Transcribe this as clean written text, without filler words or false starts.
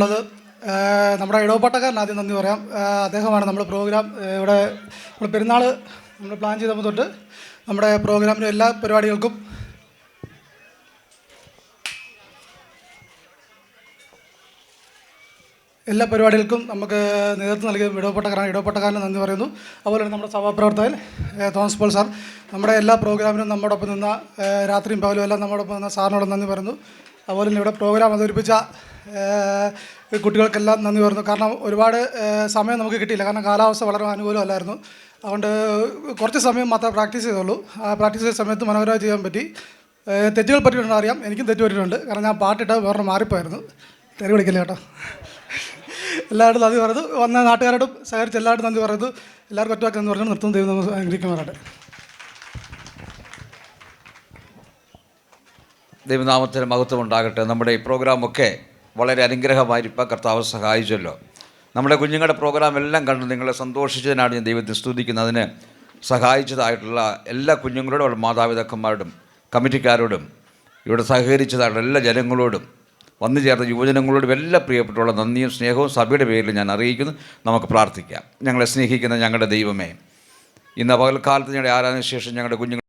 ഉള്ളത് നമ്മുടെ ഇടവപ്പട്ടക്കാരൻ ആദ്യം നന്ദി പറയാം. അദ്ദേഹമാണ് നമ്മുടെ പ്രോഗ്രാം ഇവിടെ നമ്മൾ പെരുന്നാൾ നമ്മൾ പ്ലാൻ ചെയ്തപ്പോൾ തൊട്ട് നമ്മുടെ പ്രോഗ്രാമിൻ്റെ എല്ലാ പരിപാടികൾക്കും നമുക്ക് നേതൃത്വം നൽകിയ ഇടവപ്പട്ടക്കാരന് നന്ദി പറയുന്നു. അതുപോലെ തന്നെ നമ്മുടെ സഭാപ്രവർത്തകൻ തോമസ് പോൾ സാർ നമ്മുടെ എല്ലാ പ്രോഗ്രാമിനും നമ്മോടൊപ്പം നിന്ന രാത്രിയും പകലും എല്ലാം നമ്മോടൊപ്പം നിന്ന സാറിനോട് നന്ദി പറയുന്നു. അതുപോലെ തന്നെ ഇവിടെ പ്രോഗ്രാം അവതരിപ്പിച്ച കുട്ടികൾക്കെല്ലാം നന്ദി പറയുന്നു. കാരണം ഒരുപാട് സമയം നമുക്ക് കിട്ടിയില്ല, കാരണം കാലാവസ്ഥ വളരെ അനുകൂലമല്ലായിരുന്നു. അതുകൊണ്ട് കുറച്ച് സമയം മാത്രമേ പ്രാക്ടീസ് ചെയ്തുള്ളൂ. ആ പ്രാക്ടീസ് ചെയ്ത സമയത്ത് മനോഹരമായി ചെയ്യാൻ പറ്റി. തെറ്റുകൾ പറ്റിയിട്ടുണ്ട്, അറിയാം, എനിക്കും തെറ്റ് പറ്റിയിട്ടുണ്ട്. കാരണം ഞാൻ പാട്ടിട്ട് വേറെ മാറിപ്പോയിരുന്നു. തെറി പിടിക്കില്ല കേട്ടോ. എല്ലാവരും നന്ദി പറയുന്നു. വന്ന നാട്ടുകാരോടും സഹകരിച്ച് എല്ലാവരും നന്ദി പറയുന്നു. എല്ലാവർക്കും ഒറ്റവാക്കി എന്ന് പറഞ്ഞു നിർത്തും. ദൈവം അനുഗ്രഹിക്കുമാറാട്ടെ. ദൈവനാമത്തിന് മഹത്വം ഉണ്ടാകട്ടെ. നമ്മുടെ ഈ പ്രോഗ്രാമൊക്കെ വളരെ അനുഗ്രഹമായിരിക്കാൻ കർത്താവ് സഹായിച്ചല്ലോ. നമ്മുടെ കുഞ്ഞുങ്ങളുടെ പ്രോഗ്രാം എല്ലാം കണ്ട് നിങ്ങളെ സന്തോഷിച്ചതിനാണ് ഞാൻ ദൈവത്തെ സ്തുതിക്കുന്നതിന് സഹായിച്ചതായിട്ടുള്ള എല്ലാ കുഞ്ഞുങ്ങളോടും അവരുടെ മാതാപിതാക്കന്മാരോടും കമ്മിറ്റിക്കാരോടും ഇവിടെ സഹകരിച്ചതായിട്ടുള്ള എല്ലാ ജനങ്ങളോടും വന്നു ചേർന്ന യുവജനങ്ങളോടും എല്ലാ പ്രിയപ്പെട്ടുള്ള നന്ദിയും സ്നേഹവും സഭയുടെ പേരിൽ ഞാൻ അറിയിക്കുന്നു. നമുക്ക് പ്രാർത്ഥിക്കാം. ഞങ്ങളെ സ്നേഹിക്കുന്ന ഞങ്ങളുടെ ദൈവമേ, ഇന്ന് പകൽക്കാലത്ത് ഞങ്ങളുടെ ആരാധന ശേഷം ഞങ്ങളുടെ കുഞ്ഞുങ്ങൾ